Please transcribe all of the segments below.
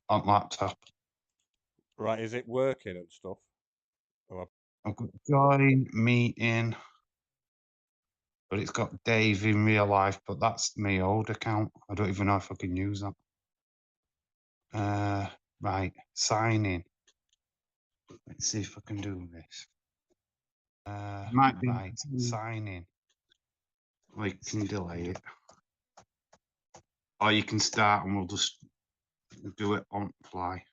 on laptop. Right, is it working and stuff? I've got join meeting, but it's got Dave in real life, but that's my old account. I don't even know if I can use that. Right, sign in. Let's see if I can do this. Might be. Right, sign in. Or you can delay it. Or you can start and we'll just do it on fly.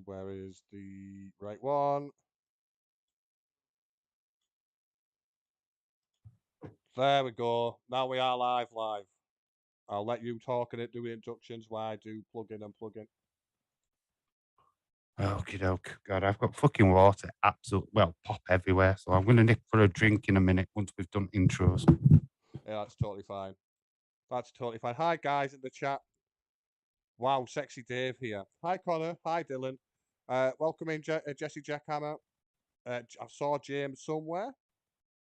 Where is the right one? There we go. Now we are live. I'll let you talk and do introductions while I do plug in and plug in. Okie doke. God, I've got fucking water pop everywhere. So I'm going to nip for a drink in a minute once we've done intros. Yeah, that's totally fine. That's totally fine. Hi, guys in the chat. Wow, sexy Dave here. Hi, Connor. Hi, Dylan. Welcome in, Jesse Jackhammer. I saw James somewhere.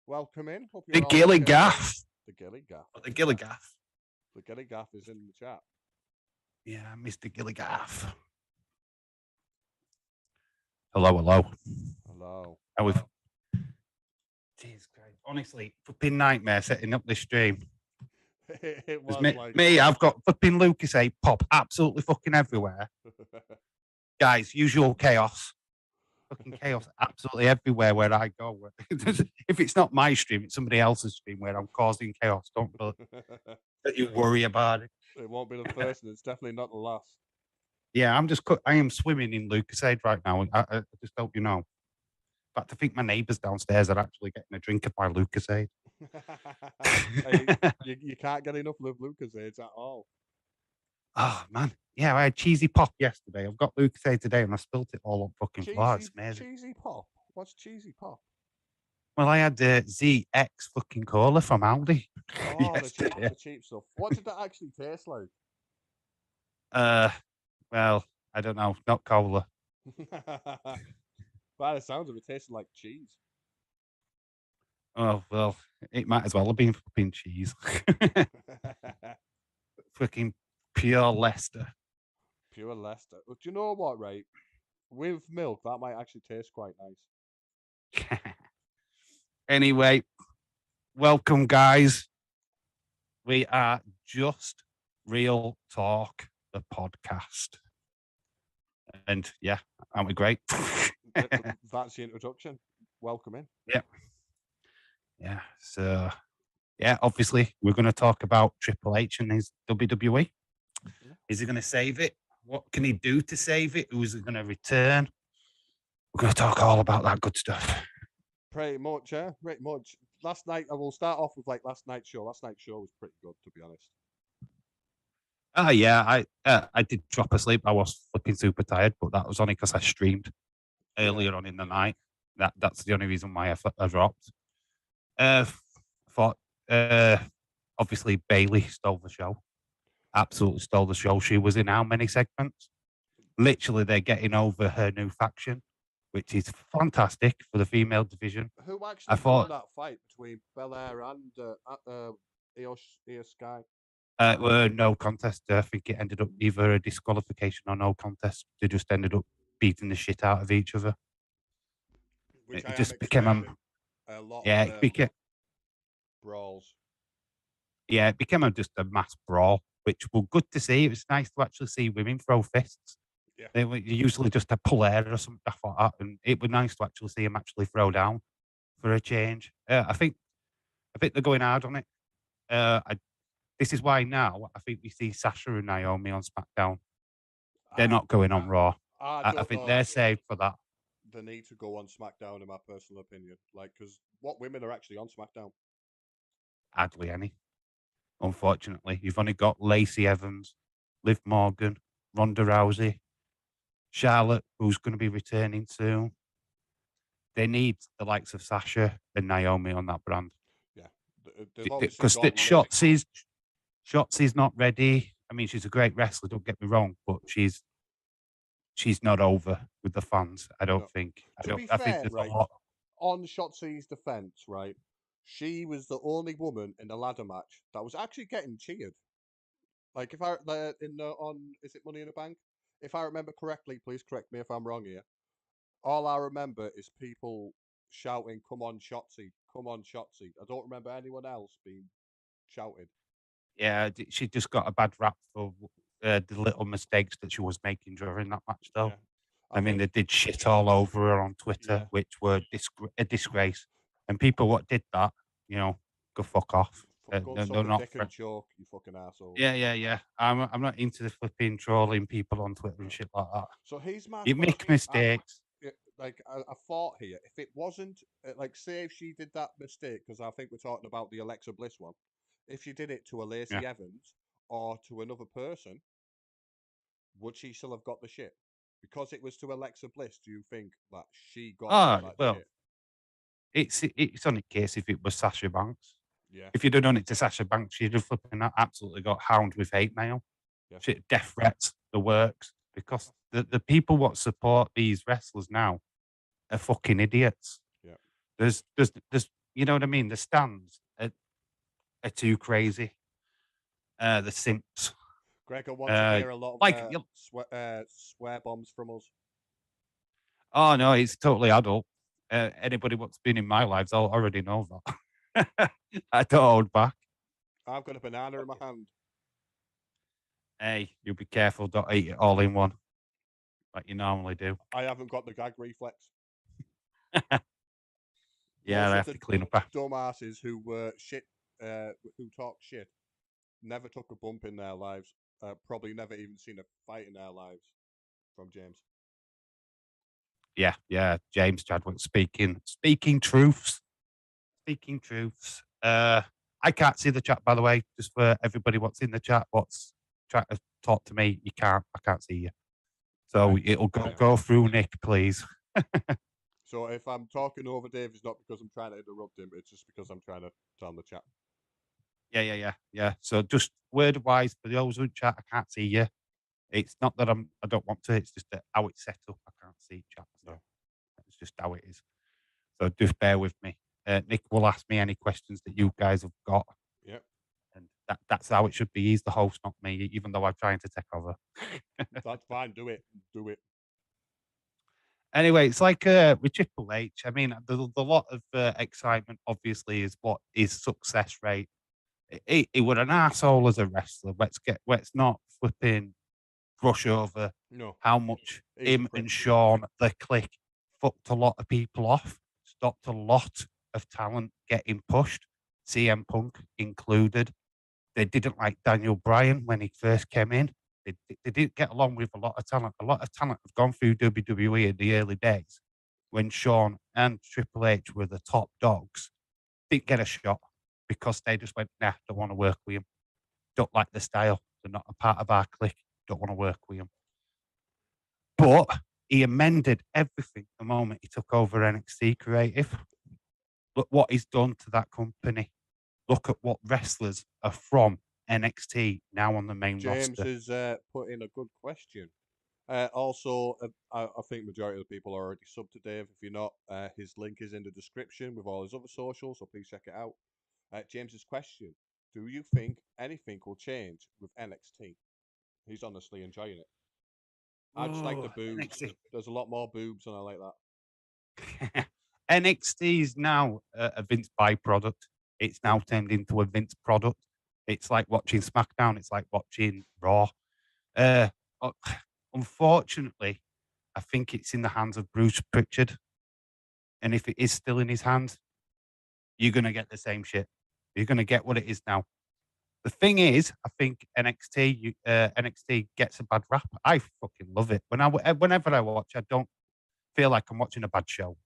Welcome in. Hope The you're all Gilly okay. Gaff. The Gilly Gaff. The Gilly Gaff. The Gilly Gaff is in the chat. Yeah, Mr. Gilly Gaff. Hello, hello. Hello. Jeez Christ. Honestly, flipping nightmare setting up this stream. It was me, I've got flipping Lucas A pop absolutely fucking everywhere. Guys, usual chaos. Fucking chaos absolutely everywhere where I go. If it's not my stream, it's somebody else's stream where I'm causing chaos. Don't you worry about it. It won't be the first, and it's definitely not the last. Yeah, I am swimming in Lucasade right now. I just hope you know. In fact, I think my neighbours downstairs are actually getting a drink of my Lucasade. You can't get enough of Lucasades at all. Oh man, yeah, I had cheesy pop yesterday. I've got Lucasade today, and I spilt it all on fucking floor. It's amazing. Cheesy pop. What's cheesy pop? Well, I had the ZX fucking cola from Aldi. Oh, the cheap stuff. What did that actually taste like? Well, I don't know, not cola. By the sounds of it, tasted like cheese. Oh well, it might as well have been fucking cheese. Fucking pure Leicester. Pure Leicester. Do you know what, right? With milk, that might actually taste quite nice. Anyway, welcome, guys. We are Just Real Talk, the podcast. And yeah, aren't we great? That's the introduction. Welcome in. Yeah. Yeah. So, yeah, obviously, we're going to talk about Triple H and his WWE. Yeah. Is he going to save it? What can he do to save it? Who is it going to return? We're going to talk all about that good stuff. Pretty much, yeah. Pretty much. Last night, I will start off with like last night's show. Last night's show was pretty good, to be honest. Oh yeah, I did drop asleep. I was fucking super tired, but that was only because I streamed earlier on in the night. That's the only reason why I dropped. Thought obviously Bailey stole the show. Absolutely stole the show. She was in how many segments? Literally, they're getting over her new faction, which is fantastic for the female division. Who actually won that fight between Belair and Io Sky? Were no contest. I think it ended up either a disqualification or no contest. They just ended up beating the shit out of each other. Which it just became a lot it became brawls. Yeah, it became just a mass brawl, which was good to see. It was nice to actually see women throw fists. Yeah. They were usually just a pull air or something like that, and it was nice to actually see them actually throw down for a change. I think they're going hard on it. This is why now I think we see Sasha and Naomi on SmackDown. They're not going on Raw. I think they're saved for that. They need to go on SmackDown, in my personal opinion. Like, because what women are actually on SmackDown? Hardly any. Unfortunately, you've only got Lacey Evans, Liv Morgan, Ronda Rousey, Charlotte, who's going to be returning soon. They need the likes of Sasha and Naomi on that brand. Yeah, because Shotzi's not ready. I mean, she's a great wrestler. Don't get me wrong, but she's not over with the fans. I don't think. I think there's a lot. On Shotzi's defense, right? She was the only woman in the ladder match that was actually getting cheered. Like if is it Money in the Bank? If I remember correctly, please correct me if I'm wrong here. All I remember is people shouting, "Come on, Shotzi! Come on, Shotzi!" I don't remember anyone else being shouted. Yeah, she just got a bad rap for the little mistakes that she was making during that match, though. Yeah. I mean, they did shit all over her on Twitter, which were a disgrace. And people what did that, go fuck off. They're not dick and joke, you fucking asshole. Yeah. I'm not into the flipping trolling people on Twitter and shit like that. So he's mad. You make mistakes. I thought here, if it wasn't like, say if she did that mistake, because I think we're talking about the Alexa Bliss one. If she did it to a Lacey Evans or to another person, would she still have got the shit? Because it was to Alexa Bliss, do you think that she got that shit? It's on its case if it was Sasha Banks. Yeah. If you'd have done it to Sasha Banks, she'd have flipping absolutely got hound with hate mail. Yeah. Death threats, the works. Because the people what support these wrestlers now are fucking idiots. Yeah. There's you know what I mean? The stands are too crazy. The simps. Gregor wants to hear a lot of swear bombs from us. Oh no, it's totally adult. Anybody what's been in my lives already knows that. I don't hold back. I've got a banana in my hand. Hey, you be careful, don't eat it all in one. Like you normally do. I haven't got the gag reflex. Yeah, I have to clean up after. Dumbasses who who talk shit, never took a bump in their lives, probably never even seen a fight in their lives. from James. Yeah. James Chadwick speaking truths. Speaking truths. I can't see the chat, by the way, just for everybody what's in the chat, what's trying to talk to me. I can't see you. So Right. it'll go through Nick, please. So if I'm talking over Dave, it's not because I'm trying to interrupt him. It's just because I'm trying to tell him the chat. Yeah. So just word wise for those who chat, I can't see you. It's not that I don't want to. It's just that how it's set up. I can't see chat. So it's just how it is. So just bear with me. Nick will ask me any questions that you guys have got. Yep. And that's how it should be. He's the host, not me, even though I'm trying to take over. That's fine. Do it. Anyway, it's like with Triple H. I mean, the lot of excitement, obviously, is what is success rate. He was an asshole as a wrestler. Let's not flipping brush over how much him and Sean, the clique, fucked a lot of people off, stopped a lot of talent getting pushed, CM Punk included. They didn't like Daniel Bryan when he first came in. They didn't get along with a lot of talent. A lot of talent have gone through WWE in the early days when Sean and Triple H were the top dogs. Didn't get a shot because they just went, nah, don't want to work with him. Don't like the style. They're not a part of our clique. Don't want to work with him. But he amended everything the moment he took over NXT Creative. Look what he's done to that company. Look at what wrestlers are from NXT now on the main James roster. has put in a good question. Also, I think majority of the people are already subbed to Dave. If you're not, his link is in the description with all his other socials, so please check it out. James's question: do you think anything will change with NXT? He's honestly enjoying it. I just like the boobs. NXT. There's a lot more boobs, and I like that. NXT is now a Vince byproduct. It's now turned into a Vince product. It's like watching SmackDown. It's like watching Raw. Unfortunately, I think it's in the hands of Bruce Pritchard. And if it is still in his hands, you're going to get the same shit. You're going to get what it is now. The thing is, I think NXT gets a bad rap. I fucking love it. Whenever I watch, I don't feel like I'm watching a bad show.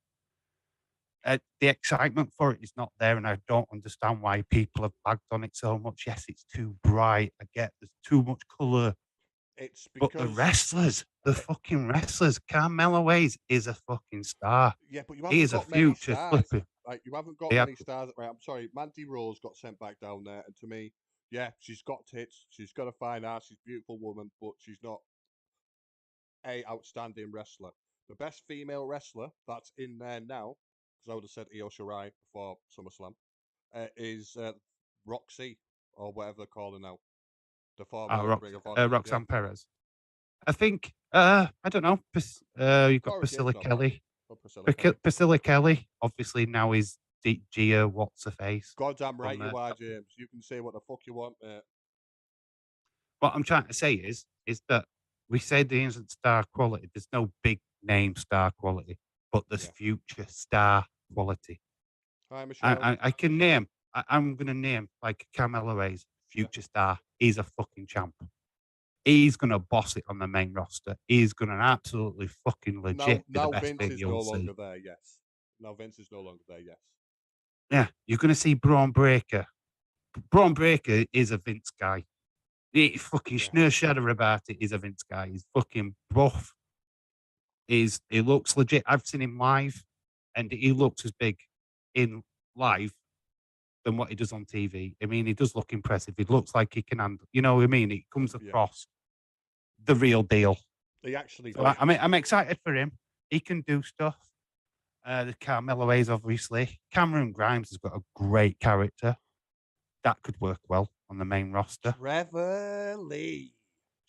The excitement for it is not there, and I don't understand why people have bagged on it so much. Yes, it's too bright. I get there's too much color. It's because but the fucking wrestlers, Carmelo Hayes is a fucking star. Yeah, but you haven't got many stars. Like you haven't got many stars. Right, I'm sorry. Mandy Rose got sent back down there, and to me, yeah, she's got tits. She's got a fine ass. She's a beautiful woman, but she's not a outstanding wrestler. The best female wrestler that's in there now, because I would have said Io Shirai before SummerSlam, is Roxy or whatever they're calling now. The former Ring of Honor. Roxanne Perez. I think I don't know. You've got Priscilla Kelly. Priscilla Kelly, obviously now is Gia what's her face. Goddamn right you are, James. You can say what the fuck you want, mate. What I'm trying to say is that we say there isn't star quality. There's no big name star quality, but there's future star quality. Hi, Michelle. I can name. I'm going to name like Carmelo Hayes, future star. He's a fucking champ. He's going to boss it on the main roster. He's going to absolutely fucking legit be the best Vince thing is you'll no see. longer there, yes. Now Vince is no longer there, yes. Yeah, you're going to see Braun Breaker. Braun Breaker is a Vince guy. He fucking no shadow about it. He's a Vince guy. He's fucking buff. He looks legit. I've seen him live, and he looks as big in live than what he does on TV. I mean, he does look impressive. He looks like he can handle. You know what I mean? He comes across the real deal. He actually. So I'm excited for him. He can do stuff. The Carmelo Hayes, obviously. Cameron Grimes has got a great character. That could work well on the main roster. Trevor Lee.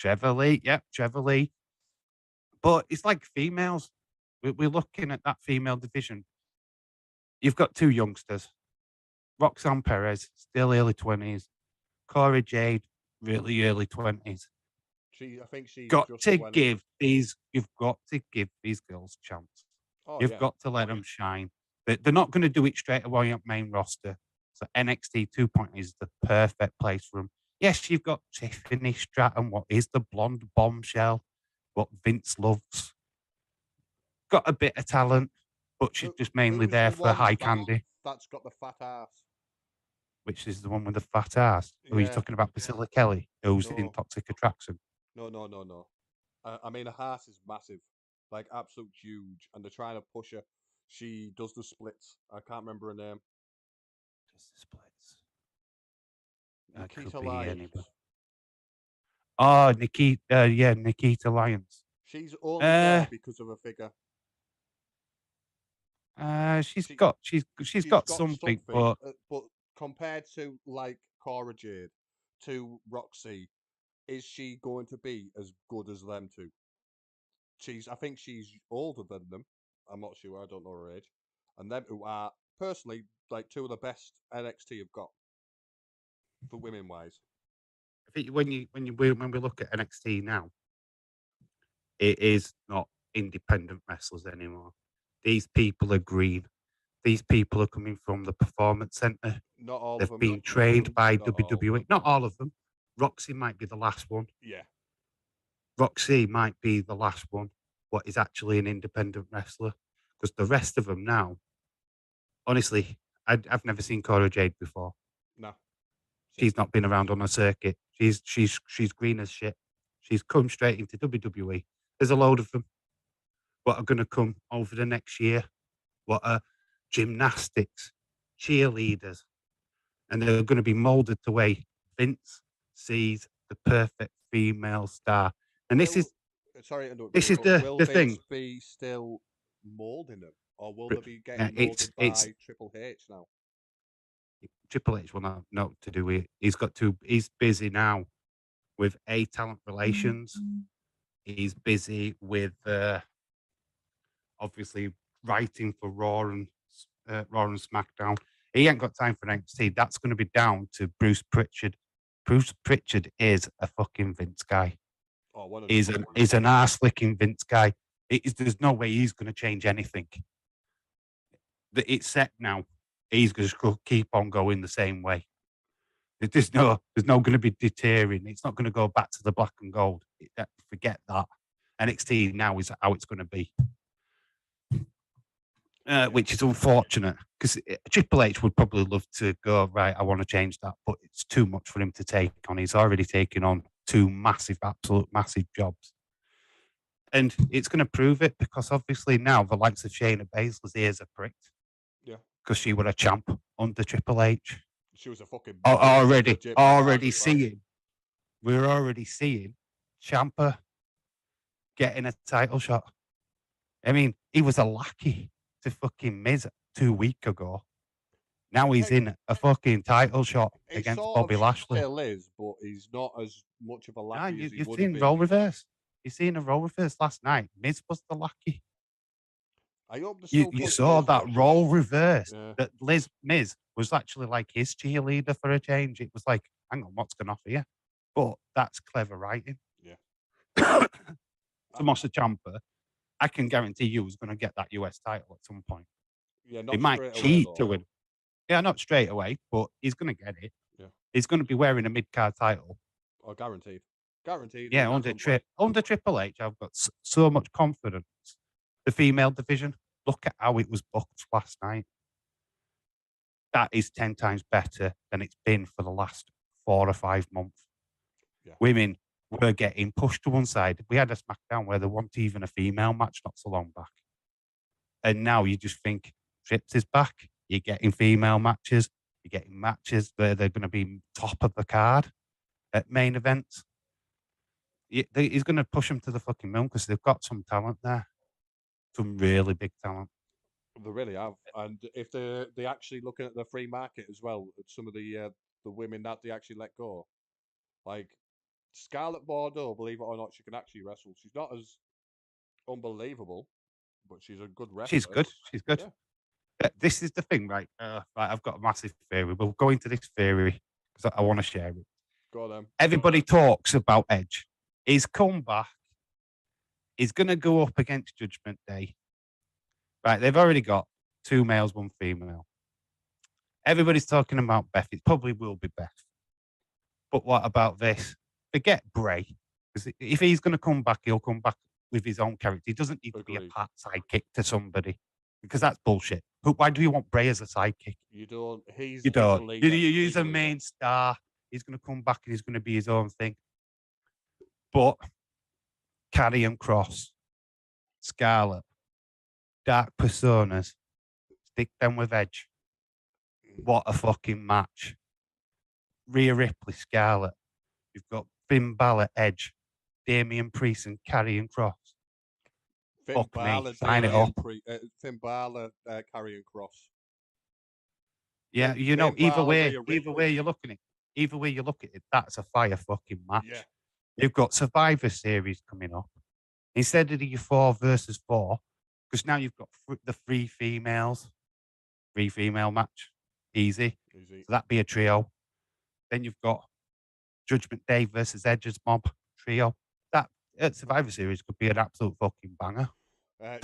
Yep, Trevor Lee. But it's like females. We're looking at that female division. You've got two youngsters. Roxanne Perez, still early 20s. Cora Jade, really early 20s. I think she's you've got to give these girls a chance. You've got to let them shine. They're not going to do it straight away on main roster. So NXT 2.0 is the perfect place for them. Yes, you've got Tiffany Stratton. What is the blonde bombshell? what Vince loves. Got a bit of talent, but she's just mainly Who's there the for one high candy. That's got the fat ass. Which is the one with the fat ass. Are you Yeah. talking about Priscilla Kelly, who's in No. Toxic Attraction? No. I mean, her ass is massive, like absolute huge, and they're trying to push her. She does the splits. I can't remember her name. Just the splits. That could Nikita be Lyons. anybody. Oh, Nikita, yeah, Nikita Lyons. She's only there because of her figure. She's got something, but compared to like Cora Jade, to Roxy, is she going to be as good as them two? I think she's older than them. I'm not sure. I don't know her age. And them who are personally like two of the best NXT have got for women wise. I think when we look at NXT now, it is not independent wrestlers anymore. These people are green. These people are coming from the Performance Center. Not all They've of them. been trained by Not all of WWE. them. Not all of them. Roxy might be the last one. Yeah. Roxy might be the last one. What is actually an independent wrestler? Because the rest of them now, honestly, I've never seen Cora Jade before. No. She's not been around on a circuit. She's green as shit. She's come straight into WWE. There's a load of them. What are going to come over the next year? What are gymnastics, cheerleaders, and they're going to be molded the way Vince sees the perfect female star. And this is will the Vince thing. Be still molding them, or will they be getting It's molded by Triple H now? Triple H will not know to do it. He's busy now with talent relations. He's busy with obviously writing for Raw and SmackDown. He ain't got time for NXT. That's going to be down to Bruce Pritchard. Bruce Pritchard is a fucking Vince guy. Oh, he's an ass licking Vince guy. There's no way he's going to change anything. It's set now. He's going to keep on going the same way. There's no going to be deterring. It's not going to go back to the black and gold. Forget that. NXT now is how it's going to be. Which is unfortunate because Triple H would probably love to go, right, I want to change that, but it's too much for him to take on. He's already taken on two absolute massive jobs. And it's going to prove it because obviously now the likes of Shayna Baszler's ears are pricked. Yeah. Because she was a champ under Triple H. She was a fucking... Already seeing. We're already seeing Ciampa getting a title shot. I mean, he was a lackey to fucking Miz 2 weeks ago. Now he's in a fucking title shot against Bobby Lashley. Still is, but he's not as much of a lackey as he would have been. You've seen role reverse. You've seen a role reverse last night. Miz was the lackey. I hope you saw that role reverse. Yeah. That Miz was actually like his cheerleader for a change. It was like, hang on, what's going on here? But that's clever writing. Yeah. Tommaso Ciampa, I can guarantee you is going to get that US title at some point. Yeah, not he might cheat to win. Yeah, not straight away, but he's going to get it. Yeah. He's going to be wearing a mid-card title. Oh, guaranteed. Guaranteed. Yeah, under Triple H, I've got so much confidence. The female division, look at how it was booked last night. That is 10 times better than it's been for the last 4 or 5 months. Yeah. Women were getting pushed to one side. We had a SmackDown where there wasn't even a female match not so long back. And now you just think Trips is back. You're getting female matches. You're getting matches where they're going to be top of the card at main events. He's going to push them to the fucking moon because they've got some talent there. Some really big talent. They really have. And if they're actually looking at the free market as well, some of the women that they actually let go. Like Scarlett Bordeaux, believe it or not, she can actually wrestle. She's not as unbelievable, but she's a good wrestler. She's good. Yeah. This is the thing, right? I've got a massive theory. We'll go into this theory because I want to share it. Go on, then. Everybody talks about Edge. His comeback is going to go up against Judgment Day. Right, they've already got 2 males, 1 female. Everybody's talking about Beth. It probably will be Beth. But what about this? Forget Bray. Because if he's going to come back, he'll come back with his own character. He doesn't need to be a Agreed. part sidekick to somebody because that's bullshit. But why do you want Bray as a sidekick? You don't. He's You the don't. leader. You use He's the a leader. main star. He's going to come back and he's going to be his own thing. But Karrion Kross, Scarlett, Dark Personas, stick them with Edge. What a fucking match. Rhea Ripley, Scarlett. You've got Finn Balor, Edge, Damian Priest, and Karrion Kross. Finn Fuck me, Balor, sign it up. Finn Balor, Karrion Kross. Yeah, Finn- you know, Finn either Balor, way, Rhea either Ripley. way you're looking at it, either way you look at it, that's a fire fucking match. Yeah. You've got Survivor Series coming up. Instead of the 4 versus 4, because now you've got the 3 females, 3 female match, easy. Easy. So that'd be a trio. Then you've got Judgment Day versus Edge's Mob trio. That Survivor Series could be an absolute fucking banger.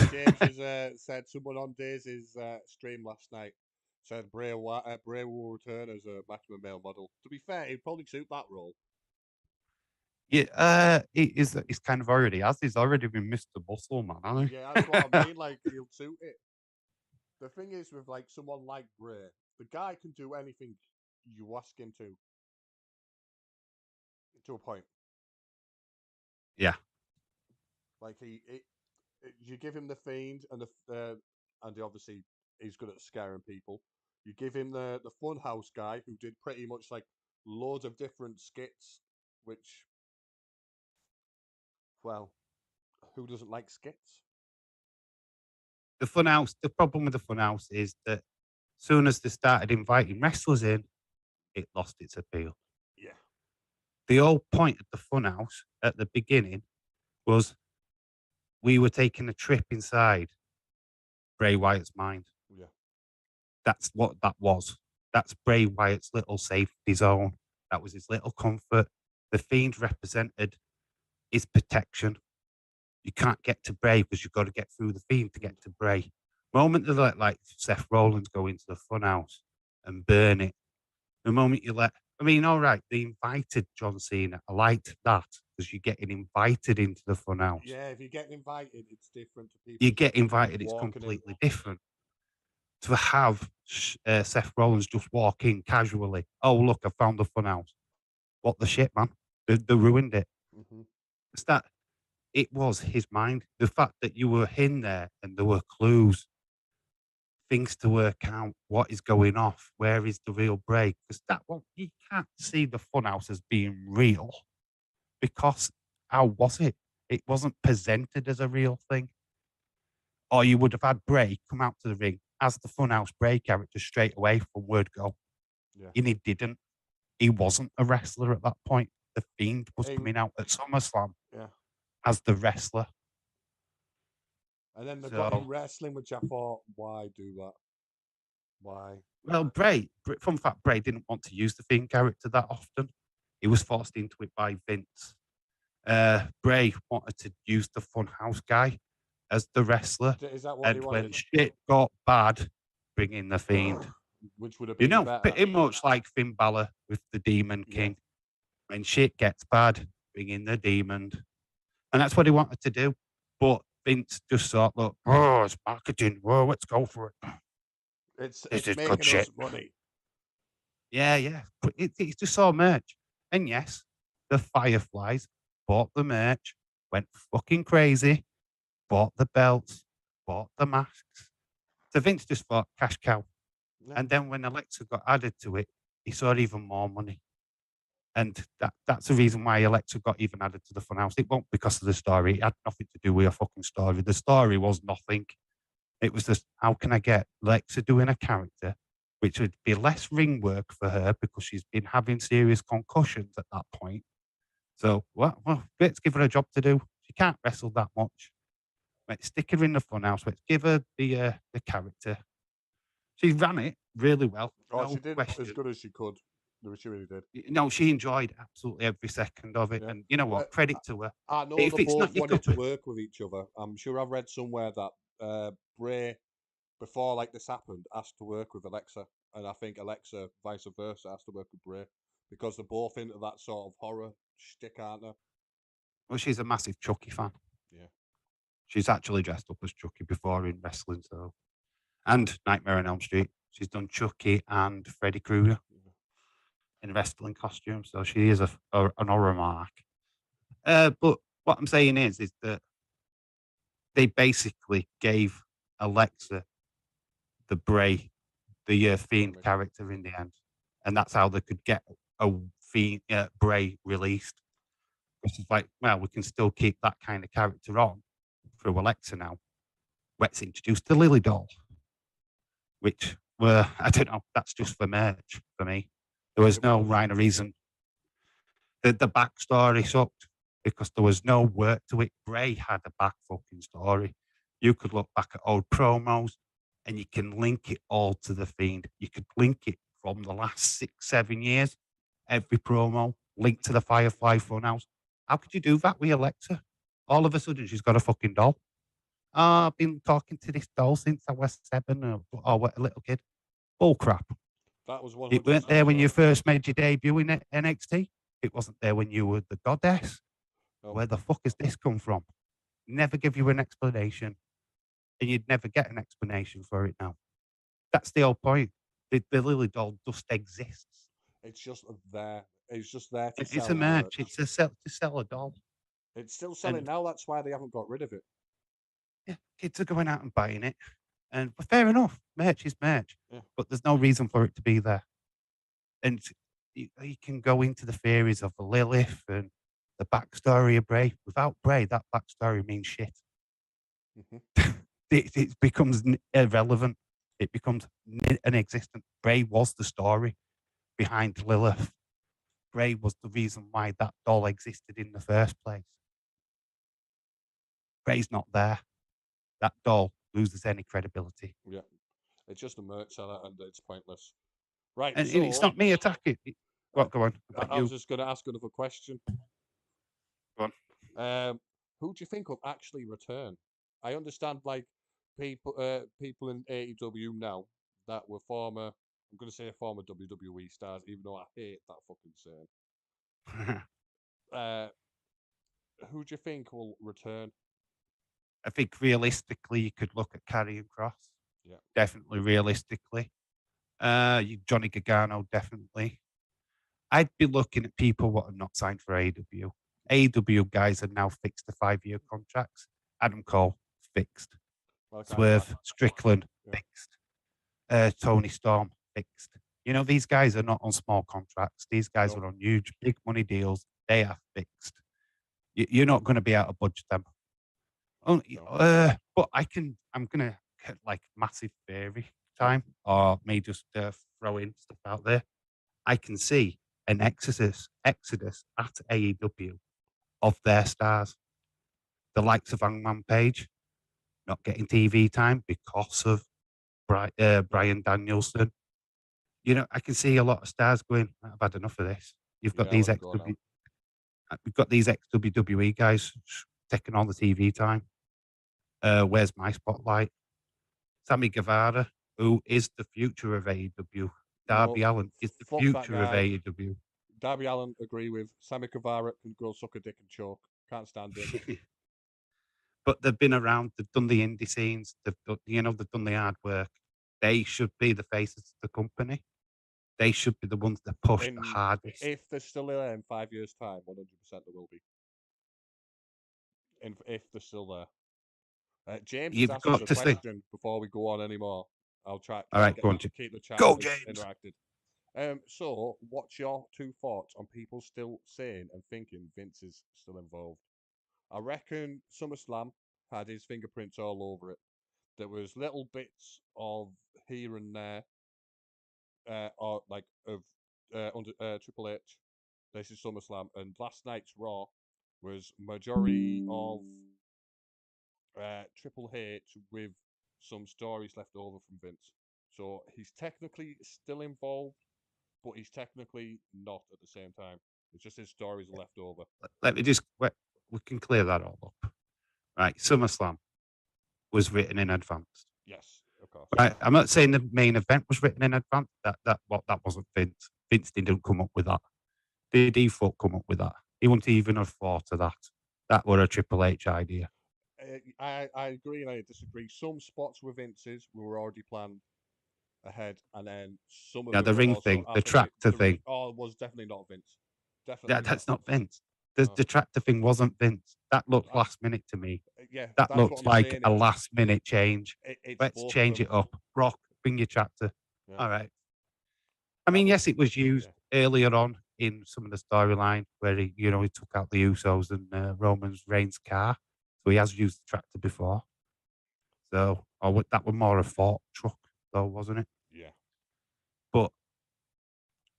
James has said someone on Daisy's stream last night said Bray will return as a maximum male model. To be fair, he'd probably suit that role. Yeah, he's kind of already has. He's already been Mr. Muscle Man, hasn't he? Yeah, that's what I mean. Like, he'll suit it. The thing is, with like someone like Bray, the guy can do anything you ask him to a point. Yeah. Like you give him the Fiend and he obviously he's good at scaring people. You give him the Funhouse guy who did pretty much like loads of different skits, which, well, who doesn't like skits? The problem with the Funhouse is that as soon as they started inviting wrestlers in, it lost its appeal. Yeah. The whole point of the Funhouse at the beginning was we were taking a trip inside Bray Wyatt's mind. Yeah. That's what that was. That's Bray Wyatt's little safety zone. That was his little comfort. The Fiend represented his protection. You can't get to Bray because you've got to get through the Fiend to get to Bray. Moment they let like Seth Rollins go into the Funhouse and burn it. The moment you let, I mean, all right, they invited John Cena. I liked that because you're getting invited into the Funhouse. Yeah, if you're getting invited, it's different to people. You get invited, it's walking in. completely different. To have Seth Rollins just walk in casually. Oh, look, I found the Funhouse. What the shit, man? They ruined it. Mhm. It's that it was his mind. The fact that you were in there and there were clues, things to work out, what is going off, where is the real break? Because that one, you can't see the Funhouse as being real because how was it? It wasn't presented as a real thing. Or you would have had Bray come out to the ring as the Funhouse Bray character straight away from word go. Yeah. And he didn't. He wasn't a wrestler at that point. The Fiend was He- coming out at SummerSlam Yeah. as the wrestler. And then they got So- him wrestling, which I thought, why do that? Why? Well, fun fact, Bray didn't want to use the Fiend character that often. He was forced into it by Vince. Bray wanted to use the Funhouse guy as the wrestler. Is that what he And when wanted? shit got bad, bring in the Fiend. Which would have You been know, better. pretty much like Finn Balor with the Demon Yeah. King. When shit gets bad, bring in the Demon. And that's what he wanted to do. But Vince just thought, look, oh, it's marketing. Whoa, let's go for it. It's This is making good us shit. money. Yeah. But it's just all merch. And yes, the Fireflies bought the merch, went fucking crazy, bought the belts, bought the masks. So Vince just thought, cash cow. Yeah. And then when Alexa got added to it, he saw even more money. And that's the reason why Alexa got even added to the Funhouse. It won't because of the story. It had nothing to do with a fucking story. The story was nothing. It was just, how can I get Alexa doing a character, which would be less ring work for her because she's been having serious concussions at that point. So, well, let's give her a job to do. She can't wrestle that much. Let's stick her in the Funhouse. Let's give her the character. She ran it really well. Oh, no she did question. as good as she could. She really did. No, she enjoyed absolutely every second of it. Yeah. And you know what? Credit to her. I know If they it's both not your wanted to cup- work with each other. I'm sure I've read somewhere that Bray, before like this happened, asked to work with Alexa, and I think Alexa, vice versa, has to work with Bray because they're both into that sort of horror shtick, aren't they? Well, she's a massive Chucky fan. Yeah. She's actually dressed up as Chucky before in wrestling, so. And Nightmare on Elm Street. She's done Chucky and Freddy Krueger in wrestling costumes, so she is an horror mark. But what I'm saying is that they basically gave Alexa the Bray, the Fiend character in the end, and that's how they could get a Fiend Bray released. Because it's like, well, we can still keep that kind of character on through Alexa now. Let's introduce the Lily doll, which were, I don't know, that's just for merch for me. There was no rhyme or reason. The backstory sucked because there was no work to it. Bray had a back fucking story. You could look back at old promos and you can link it all to the Fiend. You could link it from the last 6-7 years. Every promo linked to the Firefly Funhouse. How could you do that with Alexa? All of a sudden, she's got a fucking doll. I've been talking to this doll since I was 7 or a little kid. Bull crap. That was 100%. It weren't there when you first made your debut in NXT. It wasn't there when you were the goddess. Oh. Where the fuck has this come from? Never give you an explanation. And you'd never get an explanation for it now. That's the whole point. The Lily doll just exists. It's just there. It's just there to sell. It's a merch. It's to sell a doll. It's still selling now. That's why they haven't got rid of it. Yeah, kids are going out and buying it. And fair enough. Merch is merch. Yeah. But there's no reason for it to be there. And you can go into the theories of the Lilith and the backstory of Bray. Without Bray, that backstory means shit. Mm-hmm. It becomes irrelevant. It becomes inexistent. Bray was the story behind Lilith. Bray was the reason why that doll existed in the first place. Bray's not there. That doll loses any credibility. Yeah. It's just a merch seller and it's pointless. Right. And so, it's not me attacking. Go on. I was just going to ask another question. Go on. Who do you think will actually return? I understand, like, people in AEW now that were former, I'm going to say former WWE stars, even though I hate that fucking saying. Who do you think will return? I think realistically, you could look at Karrion Kross. Yeah. Definitely realistically. Johnny Gargano, definitely. I'd be looking at people what are not signed for AEW. AEW guys are now fixed to 5-year contracts. Adam Cole, fixed. Swerve, Strickland, fixed. Tony Storm, fixed. You know, these guys are not on small contracts. These guys are on huge, big money deals. They are fixed. You're not going to be able to budge them. But I'm going to get like massive theory time, or may just throw in stuff out there. I can see an exodus at AEW of their stars. The likes of Hangman Page not getting TV time because of Bryan Danielson. You know, I can see a lot of stars going, I've had enough of this. You've got these we've got these ex-WWE guys taking on the TV time. Where's my spotlight? Sammy Guevara, who is the future of AEW. Darby Allin is the future of AEW. Darby Allin, agree with. Sammy Guevara can go suck a dick and choke. Can't stand him. But they've been around. They've done the indie scenes. They've done the hard work. They should be the faces of the company. They should be the ones that push the hardest. If they're still there in 5 years' time, 100% there will be. If they're still there. James has asked us a question before we go on anymore. I'll try. All right, go on. To keep the chat interacted. So, what's your 2 thoughts on people still saying and thinking Vince is still involved? I reckon SummerSlam had his fingerprints all over it. There was little bits of here and there, under Triple H. This is SummerSlam, and last night's Raw was majority of Triple H with some stories left over from Vince. So he's technically still involved, but he's technically not at the same time. It's just his stories are left over. Let me just, we can clear that all up. Right, SummerSlam was written in advance. Yes, of course. Right, I'm not saying the main event was written in advance. That wasn't Vince. Vince didn't come up with that. Did he come up with that? He wouldn't even have thought of that. That were a Triple H idea. I agree and I disagree. Some spots with Vince's were already planned ahead, and then some of Yeah, it the were ring also thing, the after tractor thing. Oh, it was definitely not Vince. Yeah, Definitely that's not. not Vince. No. The tractor thing wasn't Vince. That looked I- last minute to me. Yeah, That that's what looked I'm like saying. a last minute change. It's Let's both of change them. it up. Brock, bring your tractor. Yeah. All right. I That mean, was- yes, it was used earlier on in some of the storyline where he took out the Usos and Roman's Reigns' car. So he has used the tractor before. So that was more a fork truck, though, wasn't it? Yeah. But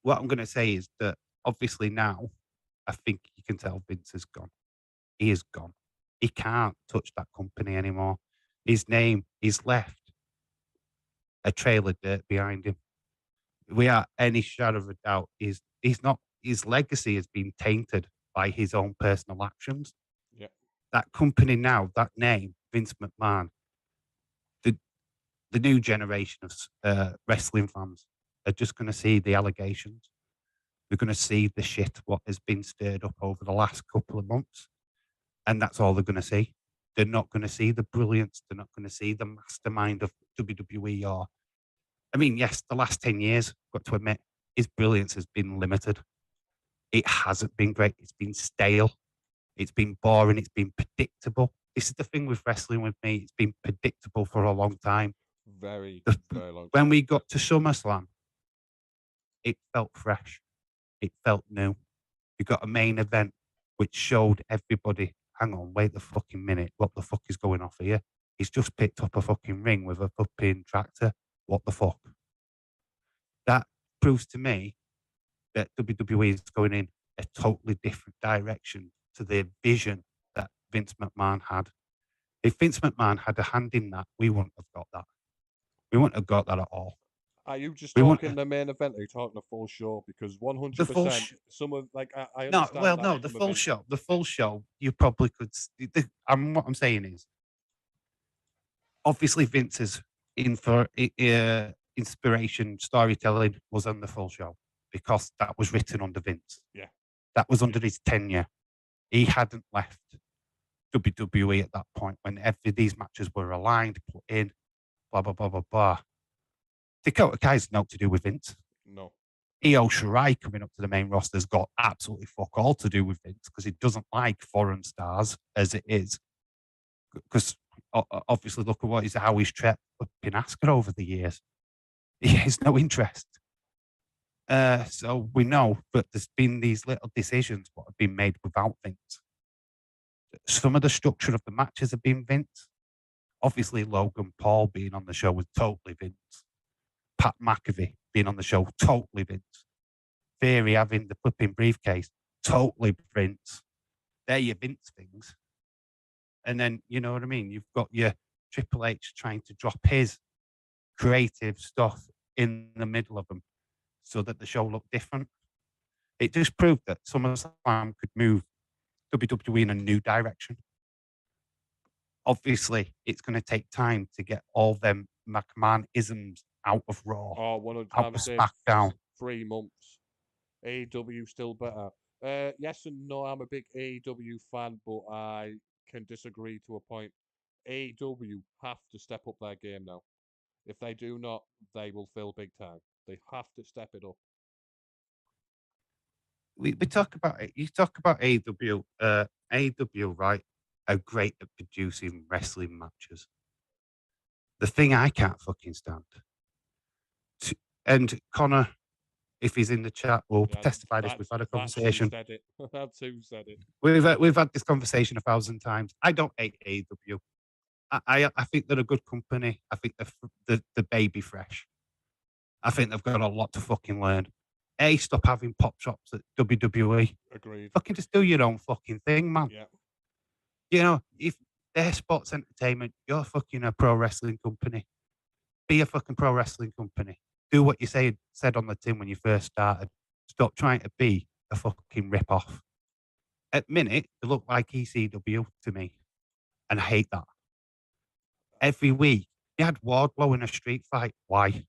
what I'm going to say is that obviously now, I think you can tell Vince is gone. He is gone. He can't touch that company anymore. His name is left a trail of dirt behind him. Without any shadow of a doubt, he's not. His legacy has been tainted by his own personal actions. Yeah. That company now, that name, Vince McMahon, the new generation of wrestling fans are just going to see the allegations. They're going to see the shit what has been stirred up over the last couple of months, and that's all they're going to see. They're not going to see the brilliance. They're not going to see the mastermind of WWE. Or, I mean, yes, the last 10 years, got to admit, his brilliance has been limited. It hasn't been great. It's been stale. It's been boring. It's been predictable. This is the thing with wrestling with me. It's been predictable for a long time. Very long. When we got to SummerSlam, it felt fresh. It felt new. You got a main event which showed everybody, hang on, wait the fucking minute. What the fuck is going off here? He's just picked up a fucking ring with a flipping tractor. What the fuck? That proves to me that WWE is going in a totally different direction to the vision that Vince McMahon had. If Vince McMahon had a hand in that, we wouldn't have got that. We wouldn't have got that at all. Are you just We talking want the main event? Or are you talking the full show? Because the full 100%, some of like I no, understand. well, that no, the some of full it- show. The full show, you probably could. What I'm saying is, obviously, Vince's inspiration storytelling was on the full show because that was written under Vince. Yeah. That was under his tenure. He hadn't left WWE at that point when these matches were aligned, put in, blah, blah, blah, blah, blah. Dakota Kai's not to do with Vince. No. Io Shirai coming up to the main roster has got absolutely fuck all to do with Vince because he doesn't like foreign stars as it is. Because obviously, look at how he's treated Asuka over the years. He has no interest. So we know that there's been these little decisions that have been made without Vince. Some of the structure of the matches have been Vince. Obviously, Logan Paul being on the show was totally Vince. Pat McAfee being on the show, totally Vince. Theory having the flipping briefcase, totally Vince. They're your Vince things. And then, you know what I mean? You've got your Triple H trying to drop his creative stuff in the middle of them so that the show looked different. It just proved that SummerSlam could move WWE in a new direction. Obviously, it's going to take time to get all them McMahon-isms out of Raw, Oh, 100. out of SmackDown. 3 months. AEW still better. Yes and no. I'm a big AEW fan, but I can disagree to a point. AEW have to step up their game now. If they do not, they will fail big time. They have to step it up. We talk about it. You talk about AEW. AEW, right, are great at producing wrestling matches. The thing I can't fucking stand. And Connor, if he's in the chat, will testify this. We've had a conversation. That's who said it. That's who said it. We've had this conversation 1,000 times. I don't hate AEW. I think they're a good company. I think they're baby fresh. I think they've got a lot to fucking learn. Stop having pop shops at WWE. Agreed. Fucking just do your own fucking thing, man. Yeah. You know, if they're sports entertainment, you're fucking a pro wrestling company. Be a fucking pro wrestling company. Do what you said on the tin when you first started. Stop trying to be a fucking rip-off. At minute, they look like ECW to me. And I hate that. Every week, you had Wardlow in a street fight. Why?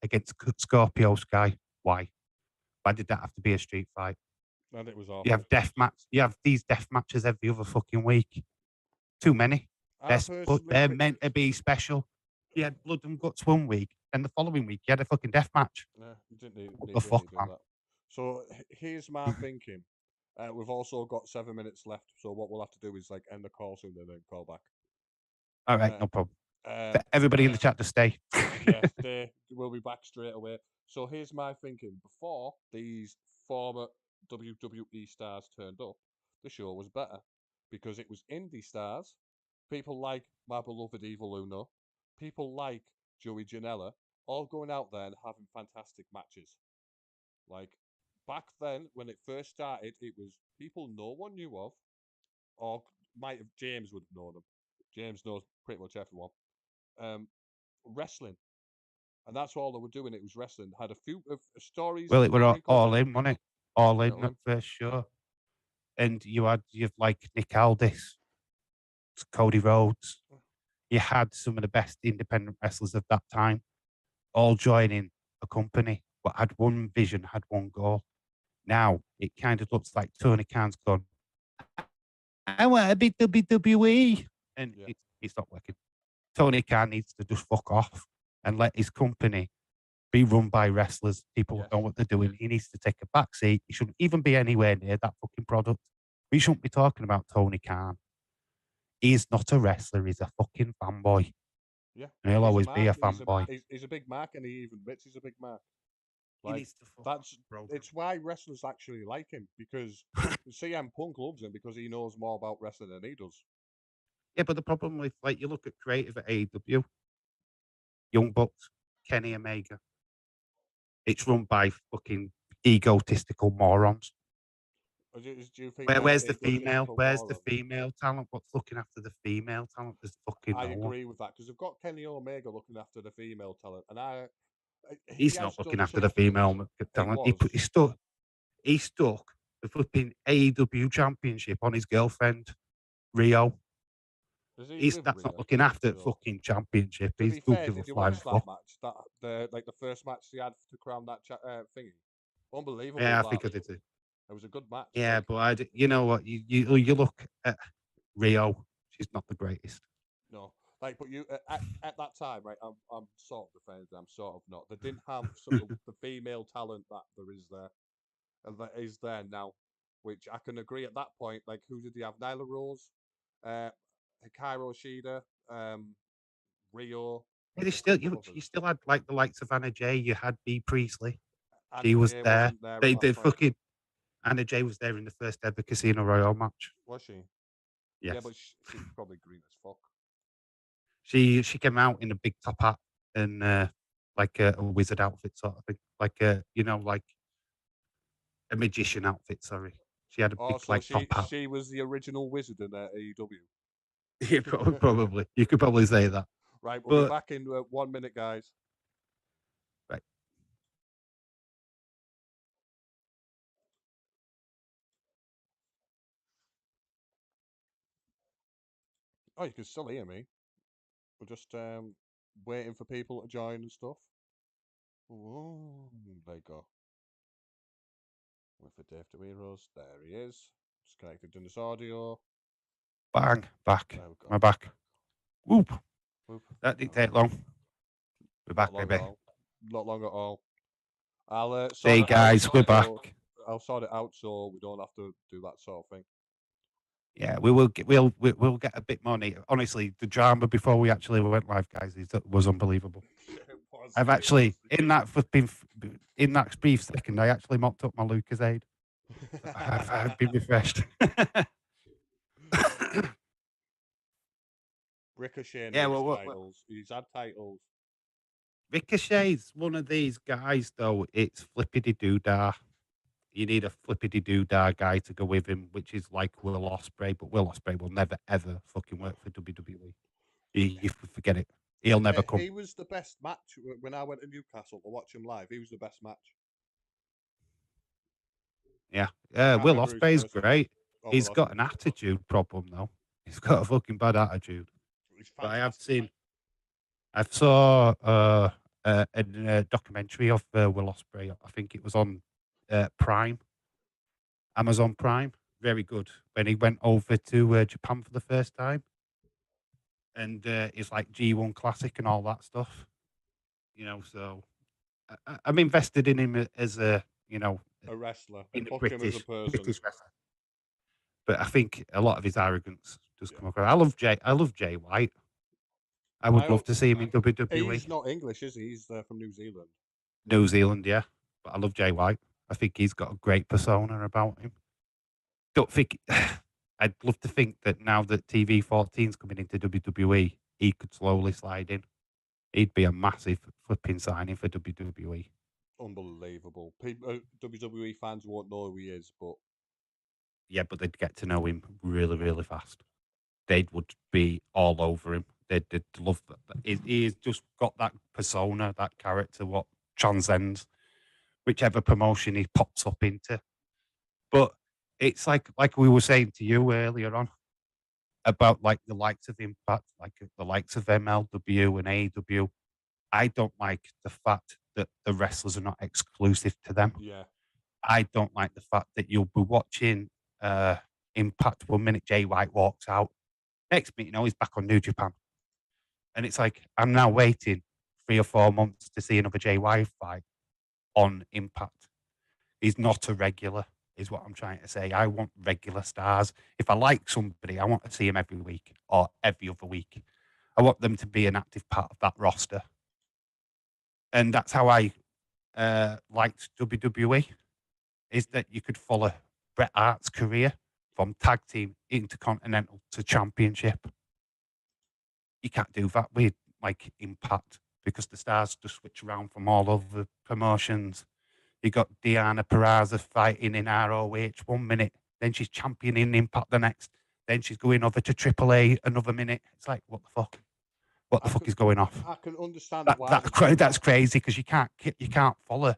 Against Scorpio Sky. Why? Why did that have to be a street fight? And it was awful. You have death match. You have these death matches every other fucking week. Too many. They're meant to be special. You had blood and guts one week, and the following week you had a fucking death match. Yeah, you didn't need, What need the really fuck, do man? that. So here's my thinking. We've also got 7 minutes left, so what we'll have to do is like end the call soon and then call back. All right, no problem. Um, Everybody in the chat to stay. yes, we'll be back straight away. So here's my thinking. Before these former WWE stars turned up, the show was better because it was indie stars, people like my beloved Evil Uno, people like Joey Janela, all going out there and having fantastic matches. Like back then, when it first started, it was people no one knew of, or might have James would have known them. James knows pretty much everyone. Wrestling, and that's all they were doing. It was wrestling. Had a few of stories. Well, it were Wrinkles. all in, wasn't it? All in All the in. first show. And you've like Nick Aldis, Cody Rhodes. You had some of the best independent wrestlers of that time all joining a company, but had one vision, had one goal. Now it kind of looks like Tony Khan's gone, I want to be WWE. And Yeah. it's not working. Tony Khan needs to just fuck off and let his company be run by wrestlers, people Yes. who know what they're doing. He needs to take a back seat. He shouldn't even be anywhere near that fucking product. We shouldn't be talking about Tony Khan. He's not a wrestler. He's a fucking fanboy. Yeah. And he'll He's always mark. be a He's fanboy. He's a big mark, and he even admits he's a big mark. He Like needs to fuck that's off, bro. it's why wrestlers actually like him because CM Punk loves him because he knows more about wrestling than he does. Yeah, but the problem with, like, you look at creative at AEW, Young Bucks, Kenny Omega, it's run by fucking egotistical morons. Do you think Where's the female? egotistical Where's the morons? female talent? What's looking after the female talent? There's fucking I no one. agree with that because they've got Kenny Omega looking after the female talent, and He's not looking after the female talent. He stuck the flipping AEW championship on his girlfriend, Rio. That's not looking after the fucking championship. To He's be don't fair, give a did you flying watch that fuck. match? The first match they had to crown that thingy. Unbelievable. Yeah, I that. think I did too. It was a good match. Yeah, but you know what? You look at Rio. She's not the greatest. No, like, but you at that time, right? I'm sort of defending. I'm sort of not. They didn't have sort of the female talent that there is there, and that is there now. Which I can agree at that point. Like, who did they have? Nyla Rose, Hikaru Shida, Rio. Yeah, you still had like the likes of Anna Jay. You had B Priestley. Anna She was Jay there. wasn't there They at that did point. fucking. Anna Jay was there in the first ever Casino Royale match. Was she? Yes. Yeah, but she was probably green as fuck. She came out in a big top hat and like a wizard outfit sort of thing, like like a magician outfit. Sorry, she had a big So top hat. she was the original wizard in AEW. Yeah, probably. You could probably say that. Right, we'll be back in 1 minute, guys. Right. Oh, you can still hear me. We're just waiting for people to join and stuff. Ooh, there you go. Wait for Dave to hear us. There he is. Just connected to this audio. Bang, back. There we go. My back. Whoop. Whoop. That didn't take long. We're back, baby. Not long at all. I'll Hey guys, we're back. I'll sort it out so we don't have to do that sort of thing. Yeah, we'll get a bit more neat. Honestly, the drama before we actually went live, guys, was unbelievable. I've actually in that brief second, I actually mopped up my Lucasade. I've been refreshed. Ricochet Yeah, titles. He's had titles. Ricochet's one of these guys, though. It's flippity doodah. You need a flippity doodah guy to go with him, which is like Will Ospreay, but Will Ospreay will never ever fucking work for WWE. You forget it. He'll never come. He was the best match when I went to Newcastle to watch him live. He was the best match. Yeah, Will Ospreay's great. He's got an attitude problem though. He's got a fucking bad attitude. But I saw a documentary of Will Ospreay. I think it was on Prime, Amazon Prime, very good. When he went over to Japan for the first time, and it's like G1 Classic and all that stuff. So I'm invested in him as a wrestler. in And a fuck him as a person. British wrestler. But I think a lot of his arrogance does come across. I love Jay White. I would love to see him in WWE. He's not English, is he? He's from New Zealand. New Zealand, yeah. But I love Jay White. I think he's got a great persona about him. Don't think I'd love to think that now that TV 14's coming into WWE, he could slowly slide in. He'd be a massive flipping signing for WWE. Unbelievable. People, WWE fans won't know who he is, but yeah, but they'd get to know him really, really fast. They would be all over him. They'd love that. He's just got that persona, that character, what transcends whichever promotion he pops up into. But it's like we were saying to you earlier on about like the likes of Impact, like the likes of MLW and AEW. I don't like the fact that the wrestlers are not exclusive to them. yeah. I don't like the fact that you'll be watching Impact 1 minute Jay White walks out. Next minute, he's back on New Japan. And it's like, I'm now waiting 3 or 4 months to see another Jay White fight on Impact. He's not a regular, is what I'm trying to say. I want regular stars. If I like somebody, I want to see him every week or every other week. I want them to be an active part of that roster. And that's how I liked WWE, is that you could follow Bret Hart's career from tag team, intercontinental to championship. You can't do that with like Impact because the stars just switch around from all over the promotions. You got Deanna Peraza fighting in ROH 1 minute, then she's championing Impact the next, then she's going over to AAA another minute. It's like, what the fuck? What the fuck is going off? I can understand why. That's crazy because you can't follow.